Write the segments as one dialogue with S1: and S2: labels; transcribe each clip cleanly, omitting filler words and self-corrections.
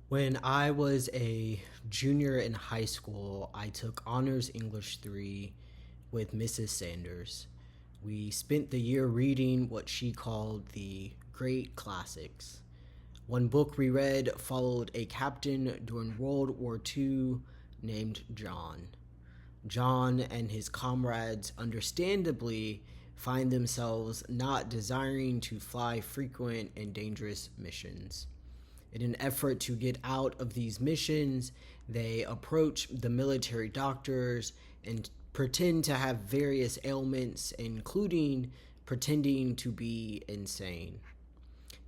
S1: When I was a junior in high school, I took Honors English 3 with Mrs. Sanders. We spent the year reading what she called the Great Classics. One book we read followed a captain during World War II named John. John and his comrades understandably find themselves not desiring to fly frequent and dangerous missions. In an effort to get out of these missions, they approach the military doctors and pretend to have various ailments, including pretending to be insane.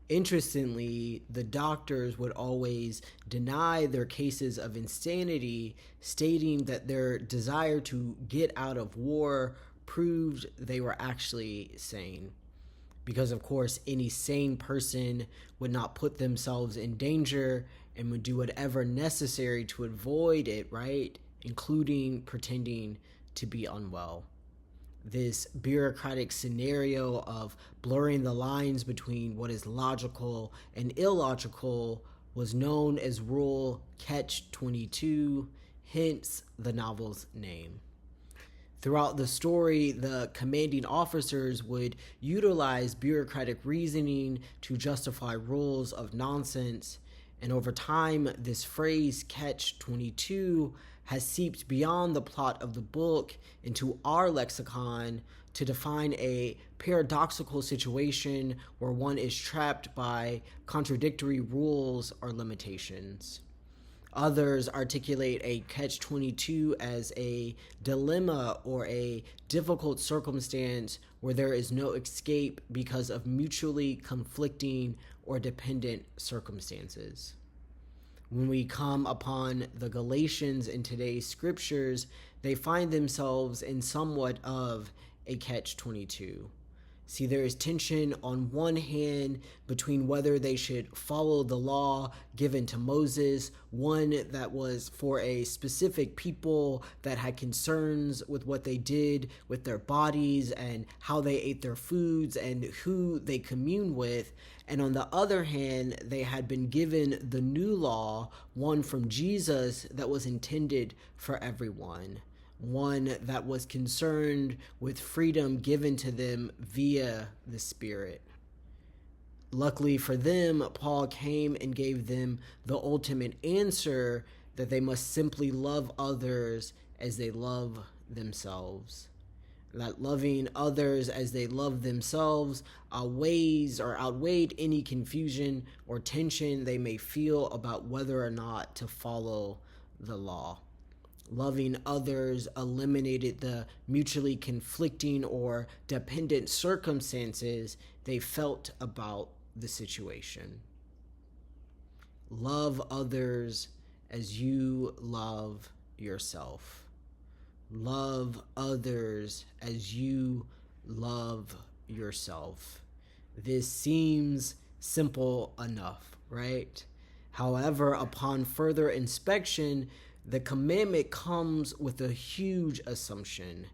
S1: Interestingly, the doctors would always deny their cases of insanity, stating that their desire to get out of war proved they were actually sane. Because, of course, any sane person would not put themselves in danger and would do whatever necessary to avoid it, right? Including pretending to be unwell. This bureaucratic scenario of blurring the lines between what is logical and illogical was known as Rule Catch 22, hence the novel's name. Throughout the story, the commanding officers would utilize bureaucratic reasoning to justify rules of nonsense, and over time, this phrase Catch 22 has seeped beyond the plot of the book into our lexicon to define a paradoxical situation where one is trapped by contradictory rules or limitations. Others articulate a catch-22 as a dilemma or a difficult circumstance where there is no escape because of mutually conflicting or dependent circumstances. When we come upon the Galatians in today's scriptures, they find themselves in somewhat of a catch-22. See, there is tension on one hand between whether they should follow the law given to Moses, one that was for a specific people that had concerns with what they did with their bodies and how they ate their foods and who they communed with. And on the other hand, they had been given the new law, one from Jesus that was intended for everyone. One that was concerned with freedom given to them via the Spirit. Luckily for them, Paul came and gave them the ultimate answer that they must simply love others as they love themselves. That loving others as they love themselves outweighed any confusion or tension they may feel about whether or not to follow the law. Loving others eliminated the mutually conflicting or dependent circumstances they felt about the situation. Love others as you love yourself. Love others as you love yourself. This seems simple enough, right? However, upon further inspection, the commandment comes with a huge assumption.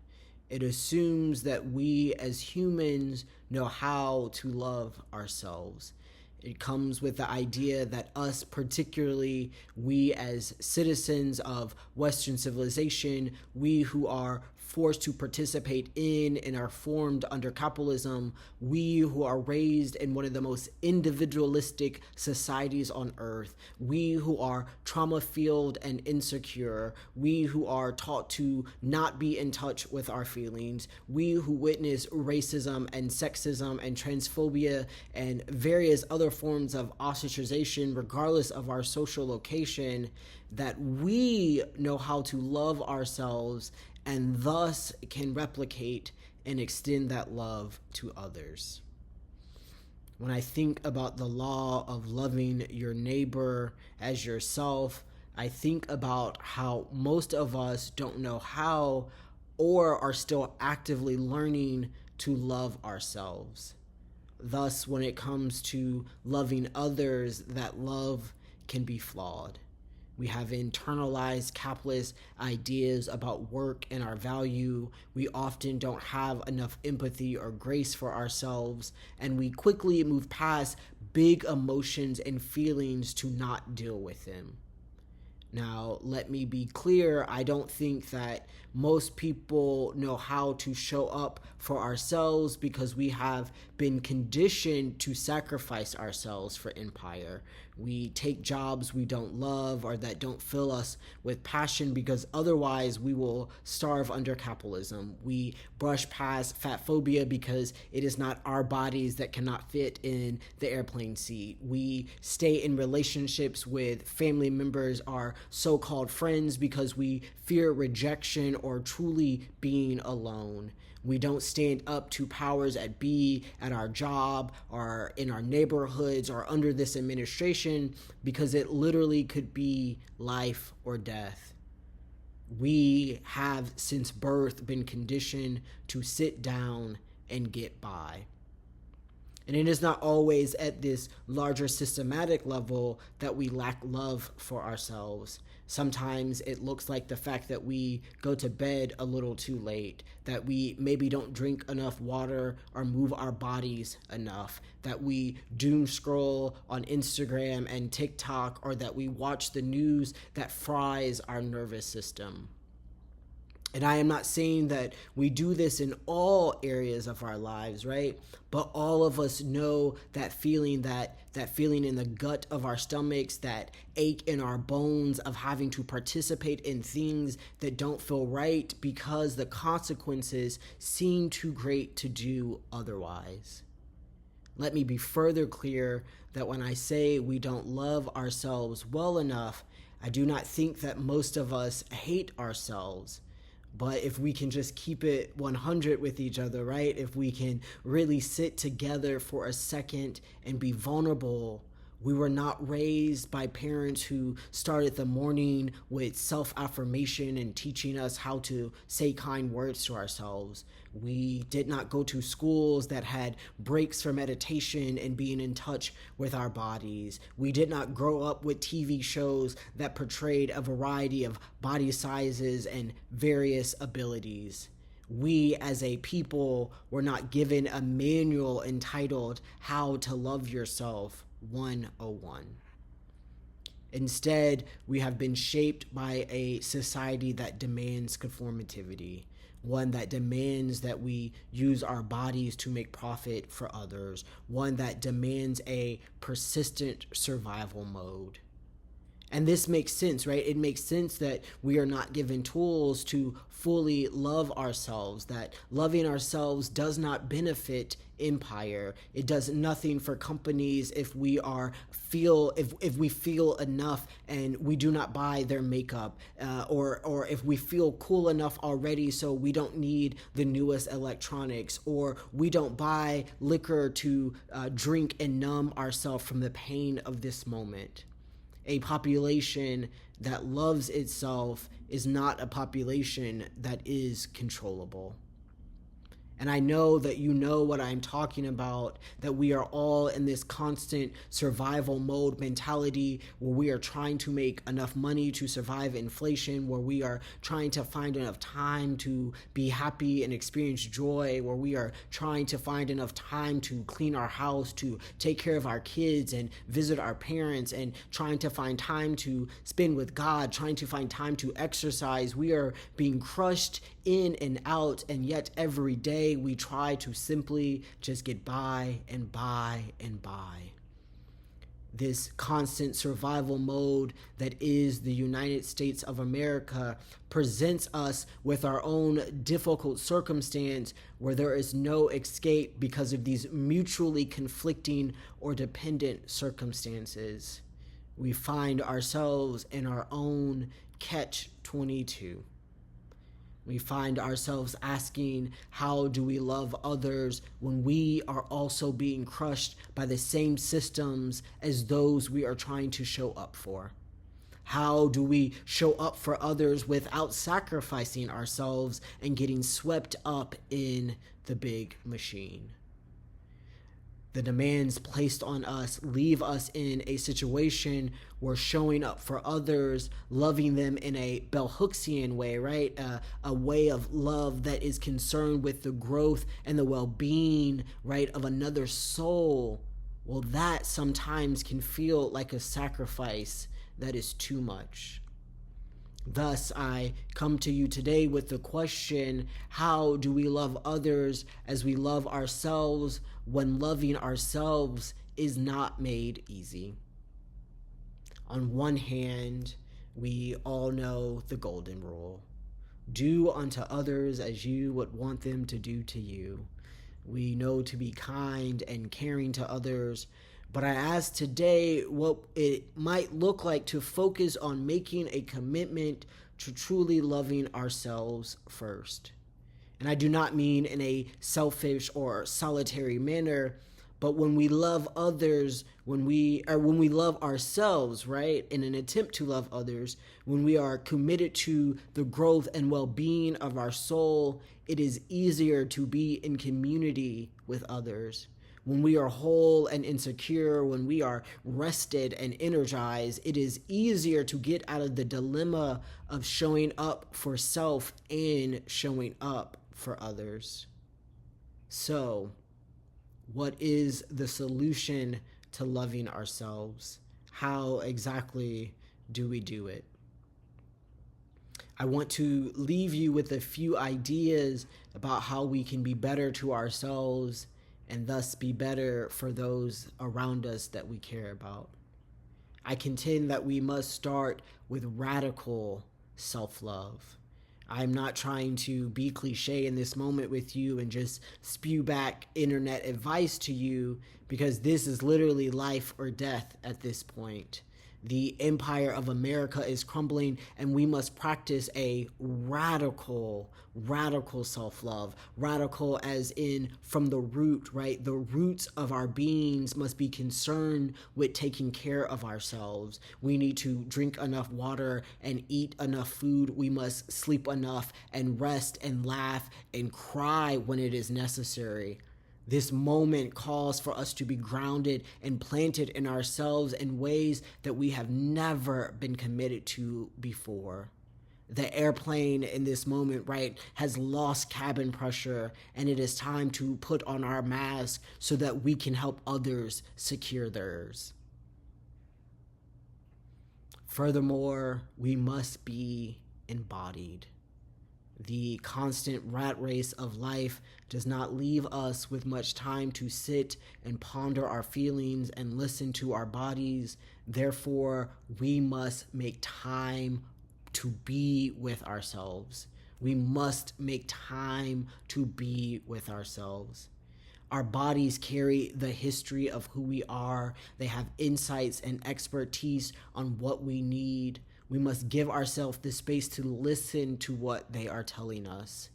S1: It assumes that we as humans know how to love ourselves. It comes with the idea that us, particularly we as citizens of Western civilization, we who are forced to participate in and are formed under capitalism, we who are raised in one of the most individualistic societies on earth, we who are trauma-filled and insecure, we who are taught to not be in touch with our feelings, we who witness racism and sexism and transphobia and various other forms of ostracization regardless of our social location, that we know how to love ourselves and thus can replicate and extend that love to others. When I think about the law of loving your neighbor as yourself, I think about how most of us don't know how or are still actively learning to love ourselves. Thus, when it comes to loving others, that love can be flawed. We have internalized capitalist ideas about work and our value. We often don't have enough empathy or grace for ourselves, and we quickly move past big emotions and feelings to not deal with them. Now, let me be clear, I don't think that most people know how to show up for ourselves because we have been conditioned to sacrifice ourselves for empire. We take jobs we don't love or that don't fill us with passion because otherwise we will starve under capitalism. We brush past fat phobia because it is not our bodies that cannot fit in the airplane seat. We stay in relationships with family members, our so-called friends, because we fear rejection or truly being alone. We don't stand up to powers that be at our job or in our neighborhoods or under this administration because it literally could be life or death. We have since birth been conditioned to sit down and get by. And it is not always at this larger systematic level that we lack love for ourselves. Sometimes it looks like the fact that we go to bed a little too late, that we maybe don't drink enough water or move our bodies enough, that we doom scroll on Instagram and TikTok, or that we watch the news that fries our nervous system. And I am not saying that we do this in all areas of our lives, right? But all of us know that feeling, that feeling in the gut of our stomachs, that ache in our bones of having to participate in things that don't feel right because the consequences seem too great to do otherwise. Let me be further clear that when I say we don't love ourselves well enough, I do not think that most of us hate ourselves. But if we can just keep it 100 with each other, right? If we can really sit together for a second and be vulnerable. We were not raised by parents who started the morning with self-affirmation and teaching us how to say kind words to ourselves. We did not go to schools that had breaks for meditation and being in touch with our bodies. We did not grow up with TV shows that portrayed a variety of body sizes and various abilities. We as a people were not given a manual entitled How to Love Yourself 101. Instead, we have been shaped by a society that demands conformity, one that demands that we use our bodies to make profit for others, one that demands a persistent survival mode. And this makes sense, right? It makes sense that we are not given tools to fully love ourselves, that loving ourselves does not benefit empire. It does nothing for companies if we feel enough and we do not buy their makeup, or if we feel cool enough already so we don't need the newest electronics, or we don't buy liquor to drink and numb ourselves from the pain of this moment. A population that loves itself is not a population that is controllable. And I know that you know what I'm talking about, that we are all in this constant survival mode mentality where we are trying to make enough money to survive inflation, where we are trying to find enough time to be happy and experience joy, where we are trying to find enough time to clean our house, to take care of our kids and visit our parents, and trying to find time to spend with God, trying to find time to exercise. We are being crushed in and out, and yet every day we try to simply just get by and by and by. This constant survival mode that is the United States of America presents us with our own difficult circumstance where there is no escape because of these mutually conflicting or dependent circumstances. We find ourselves in our own catch-22. We find ourselves asking, how do we love others when we are also being crushed by the same systems as those we are trying to show up for? How do we show up for others without sacrificing ourselves and getting swept up in the big machine? The demands placed on us leave us in a situation where showing up for others, loving them in a bell hooksian way, right? A way of love that is concerned with the growth and the well-being, right, of another soul. Well, that sometimes can feel like a sacrifice that is too much. Thus, I come to you today with the question, how do we love others as we love ourselves when loving ourselves is not made easy? On one hand, we all know the golden rule. Do unto others as you would want them to do to you. We know to be kind and caring to others, but I ask today what it might look like to focus on making a commitment to truly loving ourselves first. And I do not mean in a selfish or solitary manner, but when we love others, when we love ourselves, right, in an attempt to love others, when we are committed to the growth and well-being of our soul, it is easier to be in community with others. When we are whole and insecure, when we are rested and energized, it is easier to get out of the dilemma of showing up for self and showing up for others. So, what is the solution to loving ourselves? How exactly do we do it? I want to leave you with a few ideas about how we can be better to ourselves and thus be better for those around us that we care about. I contend that we must start with radical self-love. I'm not trying to be cliche in this moment with you and just spew back internet advice to you, because this is literally life or death at this point. The empire of America is crumbling, and we must practice a radical self-love. Radical as in from the root, right? The roots of our beings must be concerned with taking care of ourselves. We need to drink enough water and eat enough food. We must sleep enough and rest and laugh and cry when it is necessary. This moment calls for us to be grounded and planted in ourselves in ways that we have never been committed to before. The airplane in this moment, right, has lost cabin pressure, and it is time to put on our mask so that we can help others secure theirs. Furthermore, we must be embodied. The constant rat race of life does not leave us with much time to sit and ponder our feelings and listen to our bodies. Therefore, we must make time to be with ourselves. We must make time to be with ourselves. Our bodies carry the history of who we are. They have insights and expertise on what we need. We must give ourselves the space to listen to what they are telling us.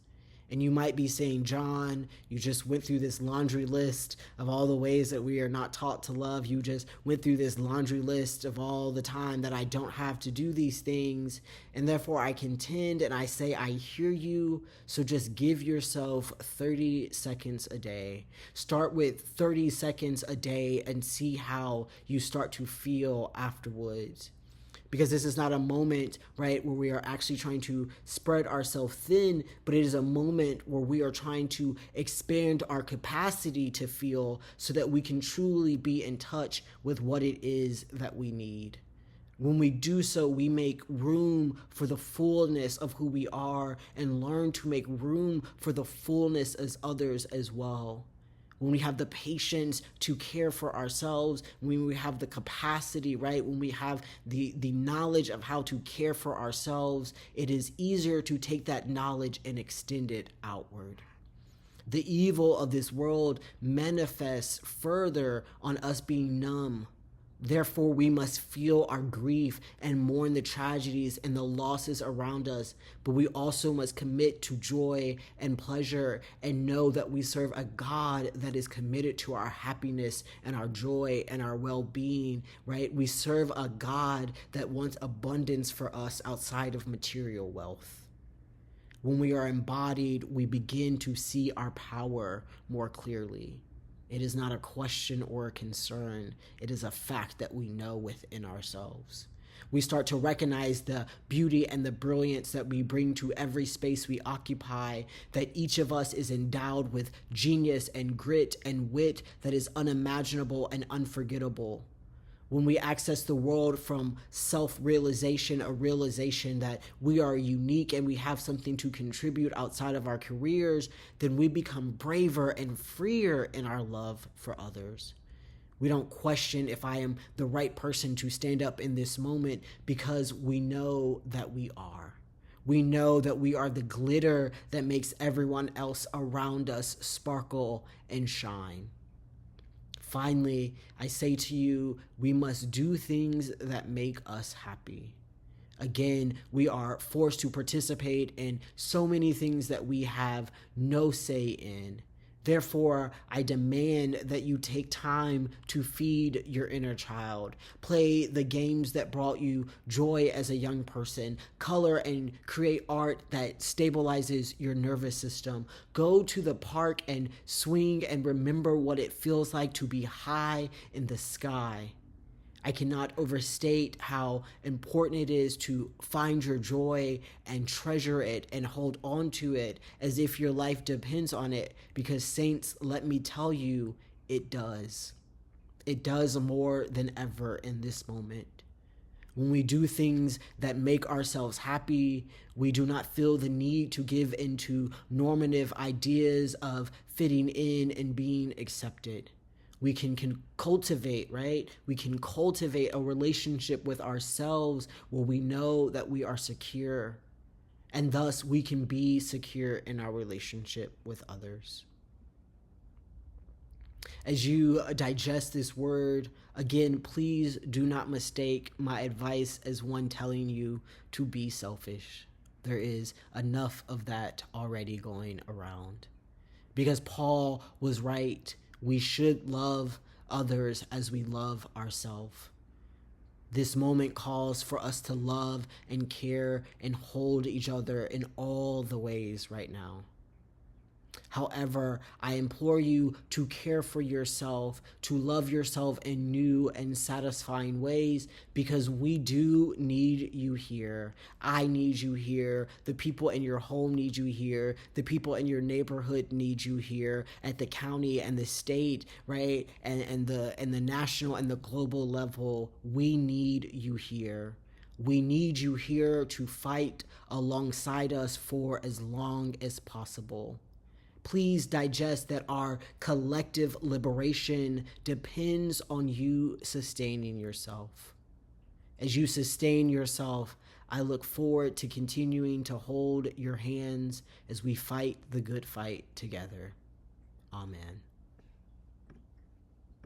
S1: And you might be saying, John, you just went through this laundry list of all the ways that we are not taught to love. You just went through this laundry list of all the time that I don't have to do these things. And therefore I contend and I say, I hear you. So just give yourself 30 seconds a day. Start with 30 seconds a day and see how you start to feel afterwards. Because this is not a moment, right, where we are actually trying to spread ourselves thin, but it is a moment where we are trying to expand our capacity to feel so that we can truly be in touch with what it is that we need. When we do so, we make room for the fullness of who we are and learn to make room for the fullness as others as well. When we have the patience to care for ourselves, when we have the capacity, right, when we have the knowledge of how to care for ourselves, it is easier to take that knowledge and extend it outward. The evil of this world manifests further on us being numb. Therefore, we must feel our grief and mourn the tragedies and the losses around us, but we also must commit to joy and pleasure and know that we serve a God that is committed to our happiness and our joy and our well-being, right? We serve a God that wants abundance for us outside of material wealth. When we are embodied, we begin to see our power more clearly. It is not a question or a concern. It is a fact that we know within ourselves. We start to recognize the beauty and the brilliance that we bring to every space we occupy, that each of us is endowed with genius and grit and wit that is unimaginable and unforgettable. When we access the world from self-realization, a realization that we are unique and we have something to contribute outside of our careers, then we become braver and freer in our love for others. We don't question if I am the right person to stand up in this moment because we know that we are. We know that we are the glitter that makes everyone else around us sparkle and shine. Finally, I say to you, we must do things that make us happy. Again, we are forced to participate in so many things that we have no say in. Therefore, I demand that you take time to feed your inner child. Play the games that brought you joy as a young person. Color and create art that stabilizes your nervous system. Go to the park and swing and remember what it feels like to be high in the sky. I cannot overstate how important it is to find your joy and treasure it and hold on to it as if your life depends on it, because saints, let me tell you, it does. It does more than ever in this moment. When we do things that make ourselves happy, we do not feel the need to give into normative ideas of fitting in and being accepted. We can cultivate, right? We can cultivate a relationship with ourselves where we know that we are secure, and thus we can be secure in our relationship with others. As you digest this word, again, please do not mistake my advice as one telling you to be selfish. There is enough of that already going around. Because Paul was right. We should love others as we love ourselves. This moment calls for us to love and care and hold each other in all the ways right now. However, I implore you to care for yourself, to love yourself in new and satisfying ways, because we do need you here. I need you here. The people in your home need you here. The people in your neighborhood need you here. At the county and the state, right? And the national and the global level, we need you here. We need you here to fight alongside us for as long as possible. Please digest that our collective liberation depends on you sustaining yourself. As you sustain yourself, I look forward to continuing to hold your hands as we fight the good fight together. Amen.